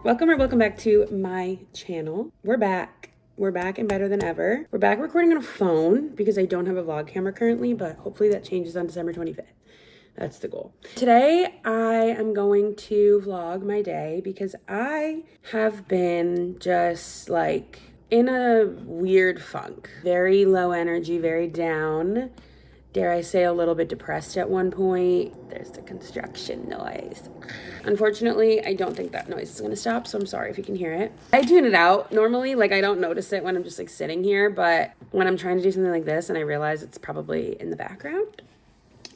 Welcome back to my channel. We're back and better than ever. We're back recording on a phone because I don't have a vlog camera currently, but hopefully that changes on December 25th. That's the goal. Today I am going to vlog my day because I have been just like in a weird funk. Very low energy, very down. Dare I say a little bit depressed at one point. There's the construction noise. Unfortunately, I don't think that noise is gonna stop, so I'm sorry if you can hear it. I tune it out normally, like I don't notice it when I'm just like sitting here, but when I'm trying to do something like this and I realize it's probably in the background,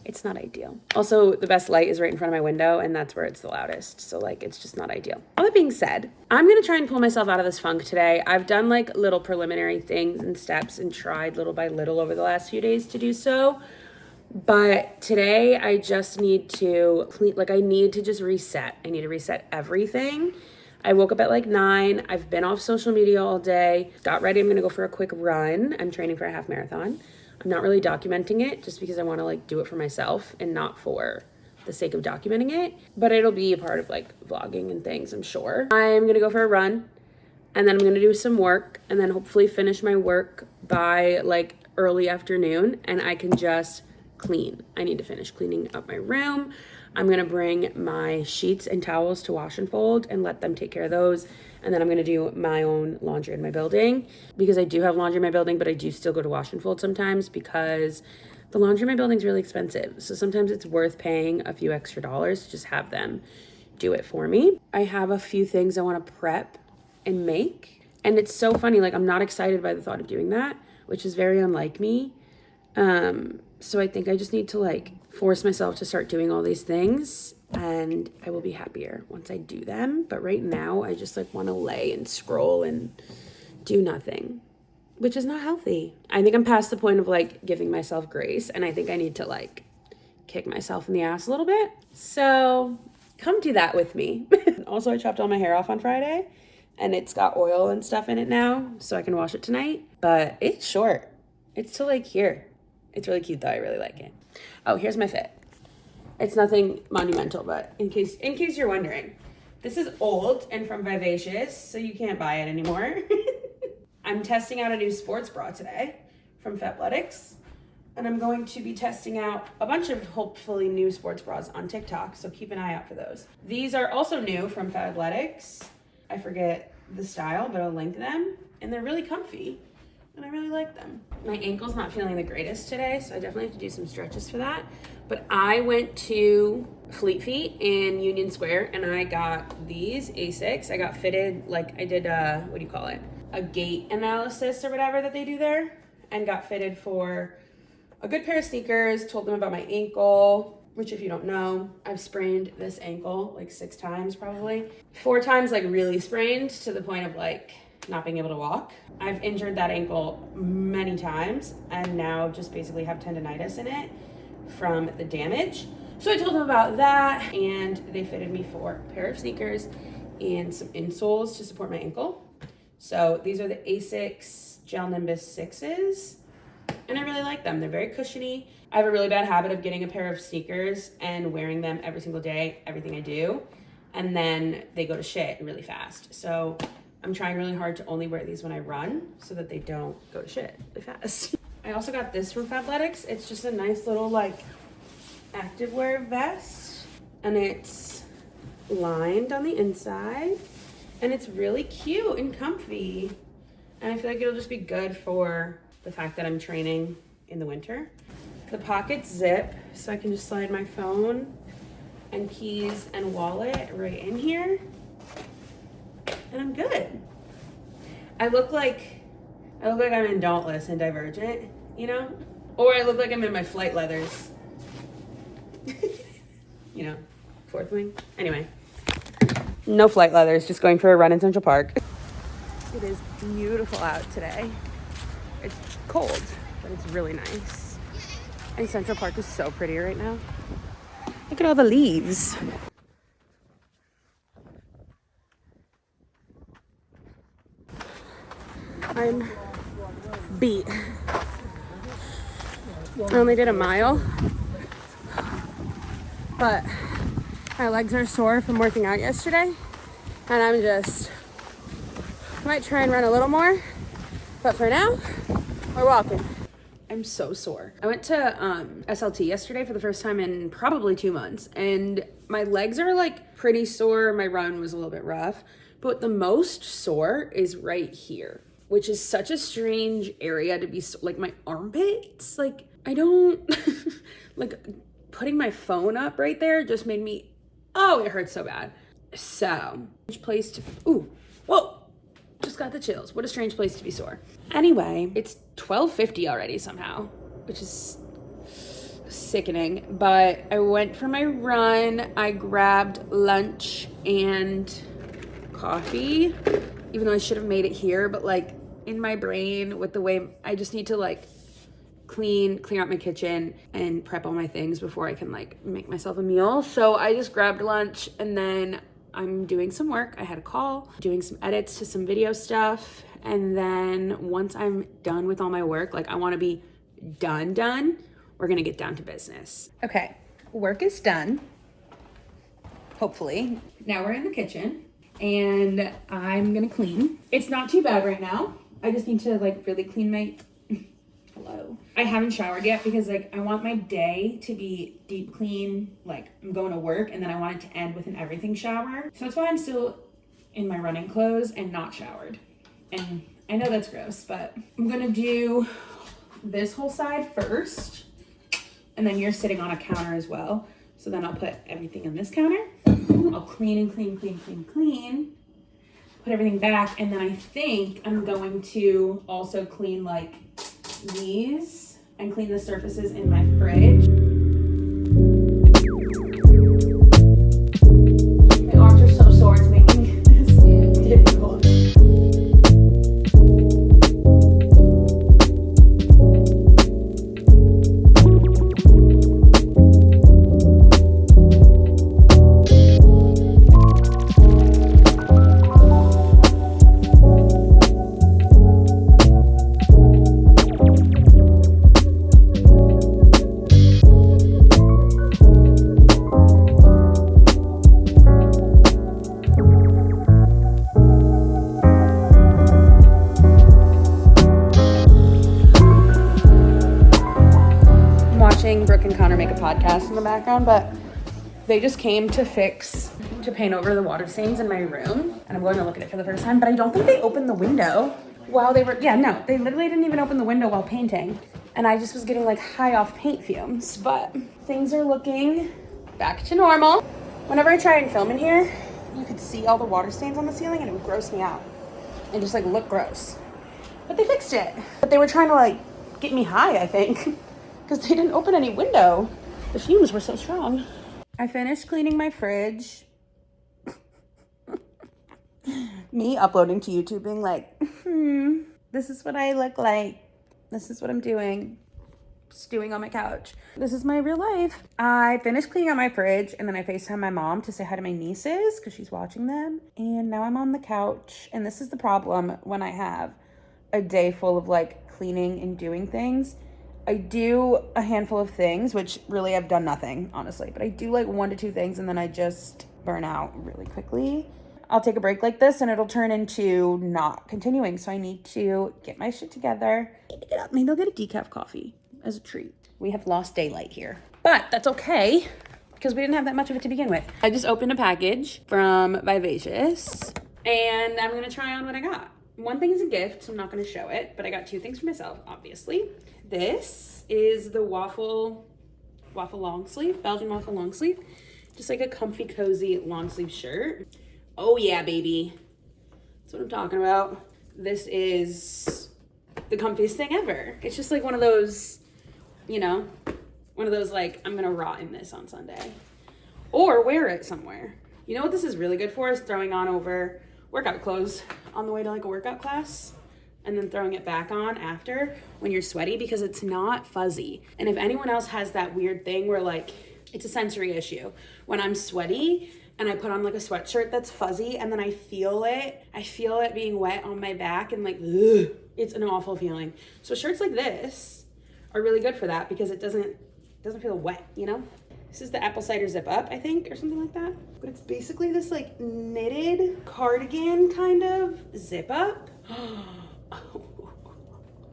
it's not ideal. Also, the best light is right in front of my window and that's where it's the loudest. So like, it's just not ideal. All that being said, I'm gonna try and pull myself out of this funk today. I've done like little preliminary things and steps and tried little by little over the last few days to do so. But today I just need to I need to just reset. I need to reset everything. I woke up at like 9. I've been off social media all day. Got ready. I'm gonna go for a quick run. I'm training for a half marathon. I'm not really documenting it just because I want to like do it for myself and not for the sake of documenting it, but it'll be a part of like vlogging and things, I'm sure. I'm gonna go for a run and then I'm gonna do some work and then hopefully finish my work by like early afternoon and I can just clean. I need to finish cleaning up my room. I'm gonna bring my sheets and towels to wash and fold and let them take care of those. And then I'm gonna do my own laundry in my building because I do have laundry in my building, but I do still go to wash and fold sometimes because the laundry in my building is really expensive. So sometimes it's worth paying a few extra dollars to just have them do it for me. I have a few things I wanna prep and make. And it's so funny, like I'm not excited by the thought of doing that, which is very unlike me. So I think I just need to like force myself to start doing all these things and I will be happier once I do them. But right now I just like want to lay and scroll and do nothing, which is not healthy. I think I'm past the point of like giving myself grace and I think I need to like kick myself in the ass a little bit. So come do that with me. Also, I chopped all my hair off on Friday and it's got oil and stuff in it now so I can wash it tonight, but it's short. It's to like here. It's really cute though, I really like it. Oh, here's my fit. It's nothing monumental, but in case you're wondering, this is old and from Vivacious, so you can't buy it anymore. I'm testing out a new sports bra today from Fabletics, and I'm going to be testing out a bunch of hopefully new sports bras on TikTok, so keep an eye out for those. These are also new from Fabletics. I forget the style, but I'll link them, and they're really comfy. And I really like them. My ankle's not feeling the greatest today, so I definitely have to do some stretches for that. But I went to Fleet Feet in Union Square and I got these Asics. I got fitted, like I did a gait analysis or whatever that they do there, and got fitted for a good pair of sneakers, told them about my ankle, which if you don't know, I've sprained this ankle like 6 times probably. 4 times like really sprained to the point of like not being able to walk. I've injured that ankle many times and now just basically have tendonitis in it from the damage. So I told them about that and they fitted me for a pair of sneakers and some insoles to support my ankle. So these are the Asics Gel Nimbus 6s and I really like them. They're very cushiony. I have a really bad habit of getting a pair of sneakers and wearing them every single day, everything I do, and then they go to shit really fast. So I'm trying really hard to only wear these when I run so that they don't go to shit really fast. I also got this from Fabletics. It's just a nice little like activewear vest and it's lined on the inside and it's really cute and comfy. And I feel like it'll just be good for the fact that I'm training in the winter. The pockets zip so I can just slide my phone and keys and wallet right in here. And I'm good. I look like I'm in Dauntless and Divergent, you know? Or I look like I'm in my flight leathers. You know, Fourth Wing. Anyway, no flight leathers, just going for a run in Central Park. It is beautiful out today. It's cold, but it's really nice. And Central Park is so pretty right now. Look at all the leaves. I'm beat. I only did a mile, but my legs are sore from working out yesterday. And I might try and run a little more, but for now, we're walking. I'm so sore. I went to SLT yesterday for the first time in probably 2 months, and my legs are like pretty sore. My run was a little bit rough, but the most sore is right here, which is such a strange area to be like my armpits. Like I don't like putting my phone up right there just made me, oh, it hurts so bad. So, strange place to, ooh, whoa, just got the chills. What a strange place to be sore. Anyway, it's 12:50 already somehow, which is sickening, but I went for my run. I grabbed lunch and coffee, even though I should have made it here, but like in my brain with the way I just need to like clear out my kitchen and prep all my things before I can like make myself a meal. So I just grabbed lunch and then I'm doing some work. I had a call, doing some edits to some video stuff. And then once I'm done with all my work, like I want to be done, we're going to get down to business. Okay. Work is done. Hopefully. Now we're in the kitchen and I'm going to clean. It's not too bad right now. I just need to like really clean my, hello. I haven't showered yet because like I want my day to be deep clean. Like I'm going to work and then I want it to end with an everything shower. So that's why I'm still in my running clothes and not showered. And I know that's gross, but I'm gonna do this whole side first. And then you're sitting on a counter as well. So then I'll put everything in this counter. I'll clean and clean. Put everything back. And then I think I'm going to also clean like these and clean the surfaces in my fridge. My arms are so sore, it's making this difficult. Podcast in the background, but they just came to paint over the water stains in my room, and I'm going to look at it for the first time, but I don't think they opened the window while they were, they literally didn't even open the window while painting, and I just was getting like high off paint fumes, but things are looking back to normal. Whenever I try and film in here, you could see all the water stains on the ceiling and it would gross me out and just like look gross, but they fixed it. But they were trying to like get me high, I think, because they didn't open any window. The fumes were so strong. I finished cleaning my fridge. Me uploading to YouTube being like, this is what I look like. This is what I'm doing. Stewing on my couch. This is my real life. I finished cleaning out my fridge and then I FaceTimed my mom to say hi to my nieces because she's watching them. And now I'm on the couch. And this is the problem when I have a day full of like cleaning and doing things. I do a handful of things, which really I've done nothing, honestly. But I do like 1 to 2 things and then I just burn out really quickly. I'll take a break like this and it'll turn into not continuing. So I need to get my shit together. Maybe I'll get a decaf coffee as a treat. We have lost daylight here. But that's okay because we didn't have that much of it to begin with. I just opened a package from Vivacious and I'm going to try on what I got. One thing is a gift, so I'm not going to show it, but I got 2 things for myself, obviously. This is the waffle long sleeve, Belgian waffle long sleeve. Just like a comfy, cozy long sleeve shirt. Oh yeah, baby. That's what I'm talking about. This is the comfiest thing ever. It's just like one of those, like, I'm gonna rot in this on Sunday. Or wear it somewhere. You know what this is really good for is throwing on over workout clothes on the way to like a workout class. And then throwing it back on after when you're sweaty because it's not fuzzy. And if anyone else has that weird thing where like, it's a sensory issue. When I'm sweaty and I put on like a sweatshirt that's fuzzy and then I feel it being wet on my back and like, ugh, it's an awful feeling. So shirts like this are really good for that because it doesn't feel wet, This is the apple cider zip up, I think, or something like that. But it's basically this like knitted cardigan kind of zip up.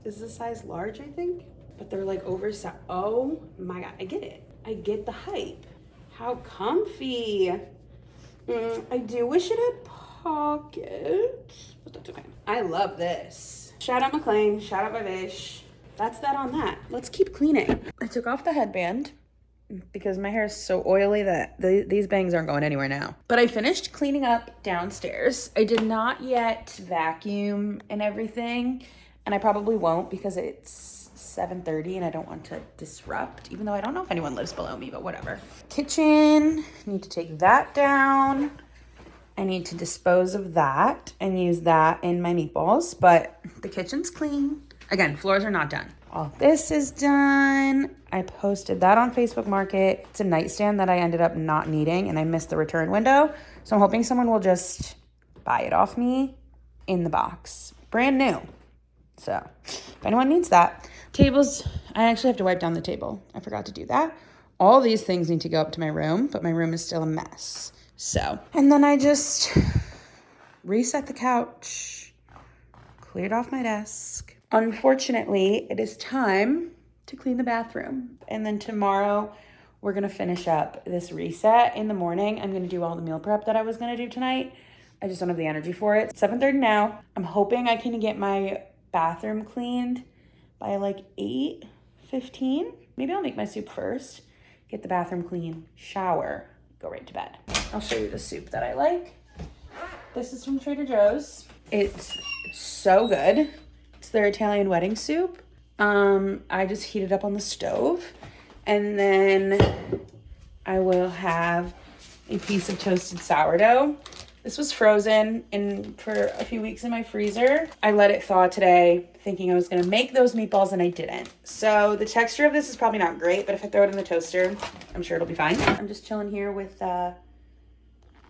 This is a size large, I think. But they're like oversized. Oh my God, I get it. I get the hype. How comfy. I do wish it had pockets, but that's okay. I love this. Shout out McLean, shout out Vivish. That's that on that. Let's keep cleaning. I took off the headband because my hair is so oily that these bangs aren't going anywhere now. But I finished cleaning up downstairs. I did not yet vacuum and everything, and I probably won't because it's 7:30 and I don't want to disrupt, even though I don't know if anyone lives below me, but whatever. Kitchen, need to take that down. I need to dispose of that and use that in my meatballs, but the kitchen's clean. Again, floors are not done. All this is done. I posted that on Facebook Market. It's a nightstand that I ended up not needing and I missed the return window. So I'm hoping someone will just buy it off me in the box. Brand new. So if anyone needs that. Tables, I actually have to wipe down the table. I forgot to do that. All these things need to go up to my room, but my room is still a mess. So, and then I just reset the couch, cleared off my desk. Unfortunately, it is time to clean the bathroom. And then tomorrow, we're gonna finish up this reset. In the morning, I'm gonna do all the meal prep that I was gonna do tonight. I just don't have the energy for it. 7:30 now. I'm hoping I can get my bathroom cleaned by like 8:15. Maybe I'll make my soup first, get the bathroom clean, shower, go right to bed. I'll show you the soup that I like. This is from Trader Joe's. It's so good. It's their Italian wedding soup. I just heat it up on the stove, and then I will have a piece of toasted sourdough. This was frozen for a few weeks in my freezer. I let it thaw today, thinking I was gonna make those meatballs, and I didn't. So the texture of this is probably not great, but if I throw it in the toaster, I'm sure it'll be fine. I'm just chilling here with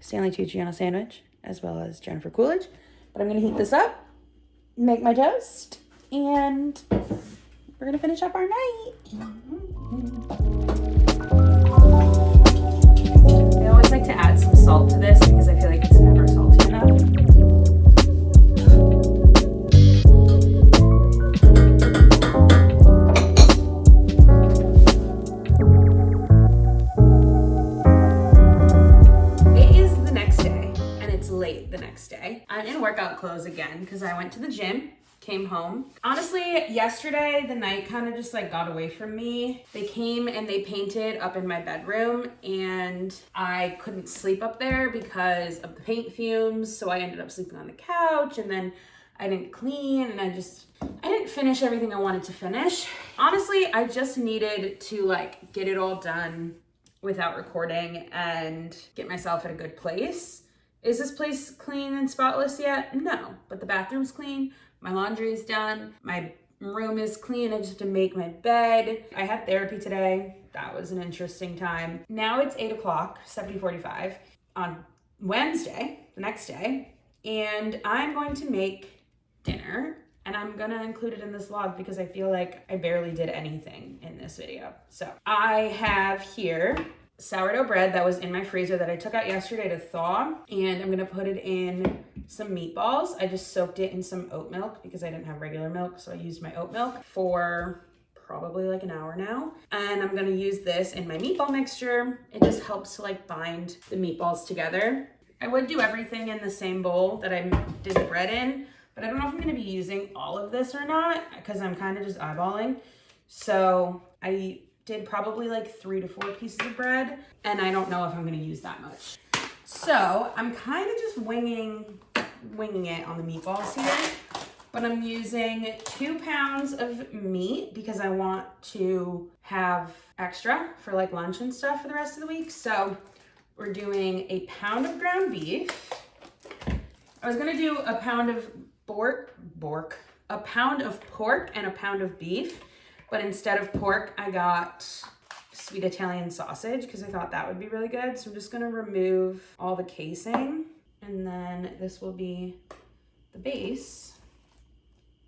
Stanley Tucci on a sandwich, as well as Jennifer Coolidge. But I'm gonna heat this up, make my toast, and we're gonna finish up our night. I always like to add some salt to this because I feel like it's never salty enough. It is the next day, and it's late the next day. I'm in workout clothes again because I went to the gym. Came home. Honestly, yesterday, the night kind of just like got away from me. They came and they painted up in my bedroom and I couldn't sleep up there because of the paint fumes. So I ended up sleeping on the couch, and then I didn't clean, and I didn't finish everything I wanted to finish. Honestly, I just needed to like get it all done without recording and get myself at a good place. Is this place clean and spotless yet? No, but the bathroom's clean. My laundry is done. My room is clean. I just have to make my bed. I had therapy today. That was an interesting time. Now it's 8 o'clock, 7:45 on Wednesday, the next day. And I'm going to make dinner, and I'm gonna include it in this vlog because I feel like I barely did anything in this video. So I have here sourdough bread that was in my freezer that I took out yesterday to thaw, and I'm gonna put it in some meatballs. I just soaked it in some oat milk because I didn't have regular milk, so I used my oat milk for probably like an hour now. And I'm gonna use this in my meatball mixture. It just helps to like bind the meatballs together. I would do everything in the same bowl that I did the bread in, but I don't know if I'm gonna be using all of this or not because I'm kind of just eyeballing. So I did probably like 3 to 4 pieces of bread, and I don't know if I'm gonna use that much. So I'm kind of just winging it on the meatballs here, but I'm using 2 pounds of meat because I want to have extra for like lunch and stuff for the rest of the week. So we're doing a pound of ground beef. I was gonna do a pound of a pound of pork and a pound of beef, but instead of pork, I got sweet Italian sausage because I thought that would be really good. So I'm just gonna remove all the casing, and then this will be the base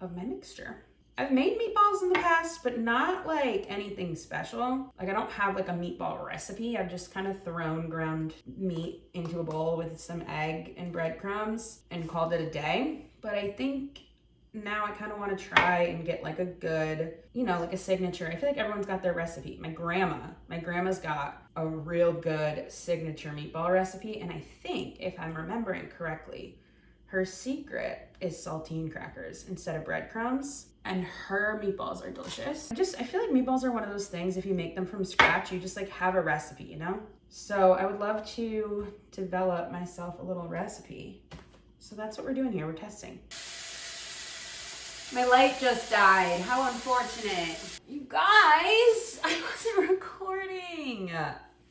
of my mixture. I've made meatballs in the past, but not like anything special. Like I don't have like a meatball recipe. I've just kind of thrown ground meat into a bowl with some egg and breadcrumbs and called it a day. But I think now I kind of want to try and get like a good, like a signature. I feel like everyone's got their recipe. My grandma's got a real good signature meatball recipe. And I think if I'm remembering correctly, her secret is saltine crackers instead of breadcrumbs. And her meatballs are delicious. I feel like meatballs are one of those things, if you make them from scratch, you just like have a recipe, So I would love to develop myself a little recipe. So that's what we're doing here, we're testing. My light just died, how unfortunate. You guys, I wasn't recording.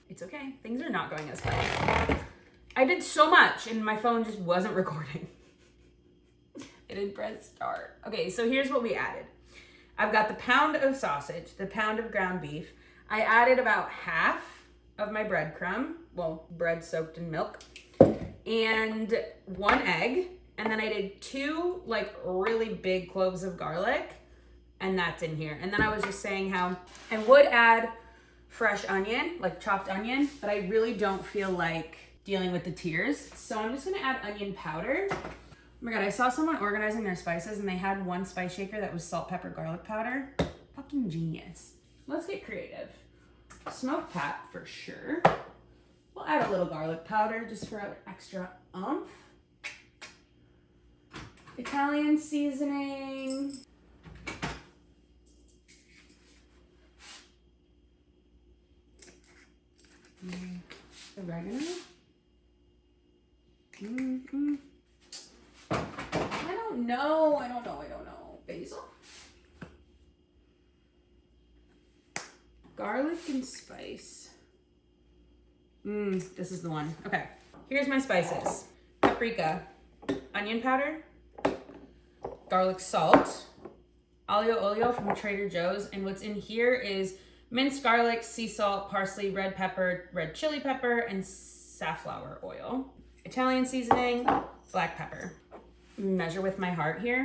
It's okay, things are not going as planned. I did so much and my phone just wasn't recording. I didn't press start. Okay, so here's what we added. I've got the pound of sausage, the pound of ground beef. I added about half of my breadcrumb, bread soaked in milk, and 1 egg. And then I did 2 like really big cloves of garlic, and that's in here. And then I was just saying how I would add fresh onion, like chopped onion, but I really don't feel like dealing with the tears. So I'm just gonna add onion powder. Oh my God, I saw someone organizing their spices and they had one spice shaker that was salt, pepper, garlic powder. Fucking genius. Let's get creative. Smoked pap for sure. We'll add a little garlic powder just for extra oomph. Italian seasoning. Oregano. I don't know. Basil. Garlic and spice. This is the one. Okay, here's my spices. Paprika, onion powder, garlic salt, aglio olio from Trader Joe's, and what's in here is minced garlic, sea salt, parsley, red pepper, red chili pepper, and safflower oil. Italian seasoning, black pepper. Measure with my heart here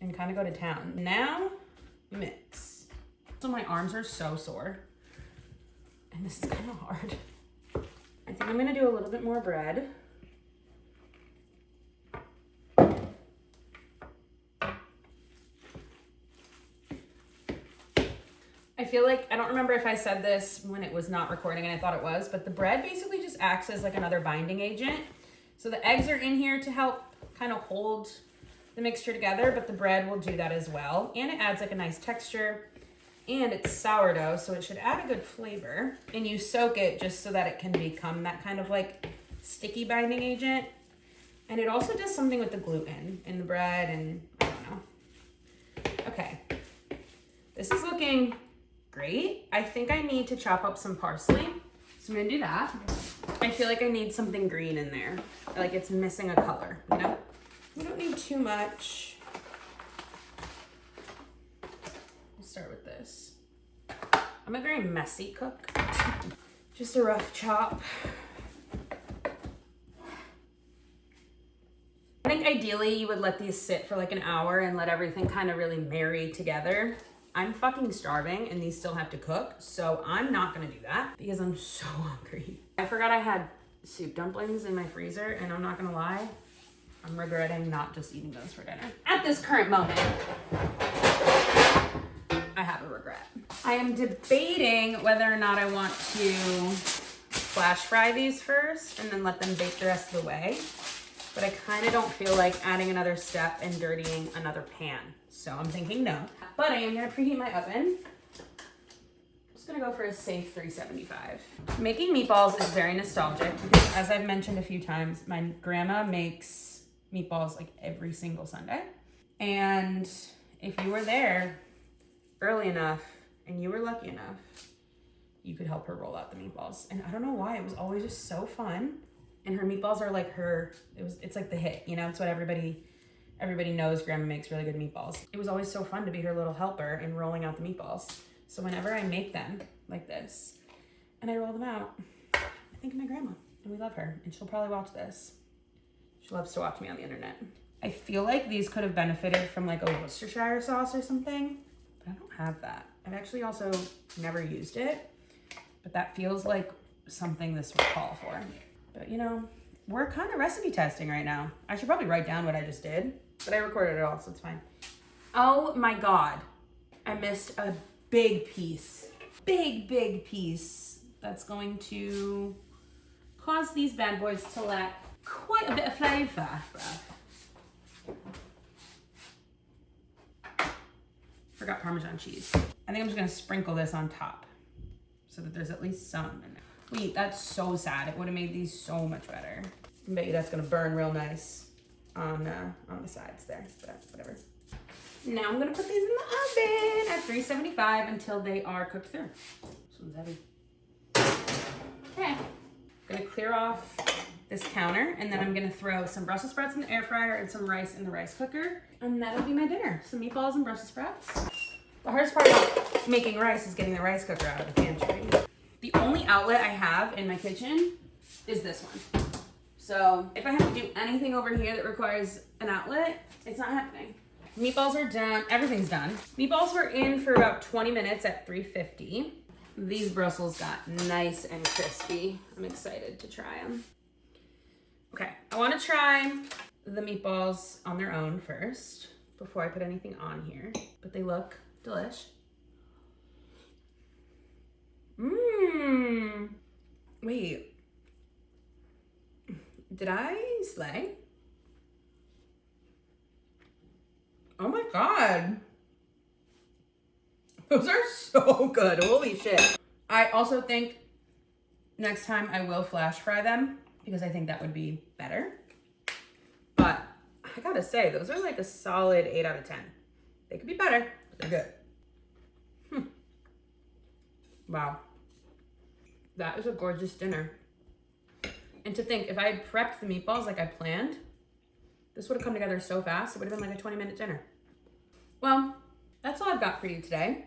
and kind of go to town. Now, mix. So my arms are so sore and this is kind of hard. I think I'm gonna do a little bit more bread. I feel like, I don't remember if I said this when it was not recording and I thought it was, but the bread basically just acts as like another binding agent. So the eggs are in here to help kind of hold the mixture together, but the bread will do that as well. And it adds like a nice texture, and it's sourdough, so it should add a good flavor. And you soak it just so that it can become that kind of like sticky binding agent. And it also does something with the gluten in the bread, and I don't know. Okay, this is looking great. I think I need to chop up some parsley, so I'm gonna do that. I feel like I need something green in there. Like it's missing a color, We don't need too much. We'll start with this. I'm a very messy cook. Just a rough chop. I think ideally you would let these sit for like an hour and let everything kind of really marry together. I'm fucking starving and these still have to cook, so I'm not gonna do that because I'm so hungry. I forgot I had soup dumplings in my freezer, and I'm not gonna lie, I'm regretting not just eating those for dinner. At this current moment, I have a regret. I am debating whether or not I want to flash fry these first and then let them bake the rest of the way. But I kind of don't feel like adding another step and dirtying another pan. So I'm thinking no. But I am gonna preheat my oven. I'm just gonna go for a safe 375. Making meatballs is very nostalgic because, as I've mentioned a few times, my grandma makes meatballs like every single Sunday. And if you were there early enough and you were lucky enough, you could help her roll out the meatballs. And I don't know why, it was always just so fun. And her meatballs are like it's like the hit, it's what everybody knows. Grandma makes really good meatballs. It was always so fun to be her little helper in rolling out the meatballs. So whenever I make them like this and I roll them out, I think of my grandma, and we love her, and she'll probably watch this. She loves to watch me on the internet. I feel like these could have benefited from like a Worcestershire sauce or something, but I don't have that. I've actually also never used it, but that feels like something this would call for. But you know, we're kind of recipe testing right now. I should probably write down what I just did, but I recorded it all, so it's fine. Oh my God, I missed a big piece. Big piece that's going to cause these bad boys to lack quite a bit of flavor. Forgot Parmesan cheese. I think I'm just gonna sprinkle this on top so that there's at least some in there. Wait, that's so sad. It would have made these so much better. I bet you that's gonna burn real nice on the sides there, but whatever. Now I'm gonna put these in the oven at 375 until they are cooked through. This one's heavy. Okay, I'm gonna clear off this counter, and then I'm gonna throw some Brussels sprouts in the air fryer and some rice in the rice cooker, and that'll be my dinner. Some meatballs and Brussels sprouts. The hardest part about making rice is getting the rice cooker out of the pantry. The only outlet I have in my kitchen is this one. So if I have to do anything over here that requires an outlet, it's not happening. Meatballs are done, everything's done. Meatballs were in for about 20 minutes at 350. These Brussels got nice and crispy. I'm excited to try them. Okay, I wanna try the meatballs on their own first before I put anything on here, but they look delish. Wait, did I slay? Oh my God. Those are so good, holy shit. I also think next time I will flash fry them because I think that would be better. But I gotta say, those are like a solid 8 out of 10. They could be better, but they're good. Wow. That is a gorgeous dinner. And to think, if I had prepped the meatballs like I planned, this would have come together so fast, it would have been like a 20-minute dinner. Well, that's all I've got for you today.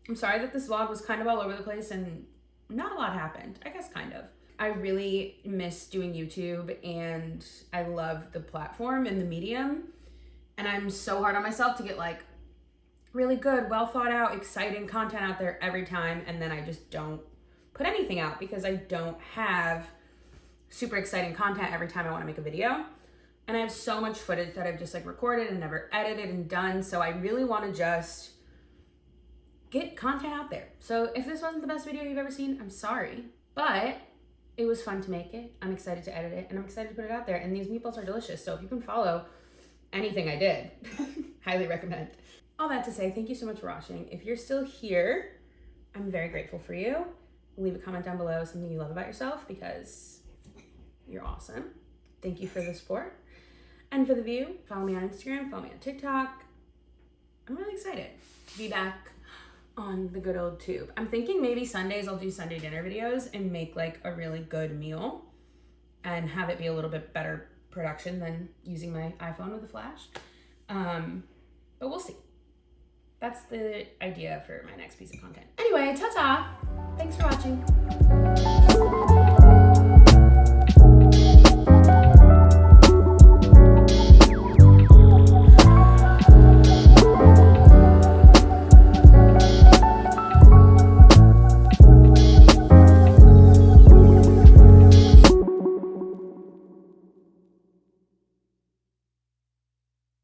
I'm sorry that this vlog was kind of all over the place and not a lot happened. I guess kind of. I really miss doing YouTube, and I love the platform and the medium. And I'm so hard on myself to get like really good, well thought out, exciting content out there every time. And then I just don't put anything out because I don't have super exciting content every time I want to make a video. And I have so much footage that I've just like recorded and never edited and done. So I really want to just get content out there. So if this wasn't the best video you've ever seen, I'm sorry, but it was fun to make it. I'm excited to edit it, and I'm excited to put it out there. And these meatballs are delicious. So if you can follow anything I did, highly recommend. All that to say, thank you so much for watching. If you're still here, I'm very grateful for you. Leave a comment down below, something you love about yourself, because you're awesome. Thank you for the support and for the view. Follow me on Instagram, follow me on TikTok. I'm really excited to be back on the good old tube. I'm thinking maybe Sundays I'll do Sunday dinner videos and make like a really good meal and have it be a little bit better production than using my iPhone with a flash. But we'll see. That's the idea for my next piece of content. Anyway, ta-ta. Thanks for watching.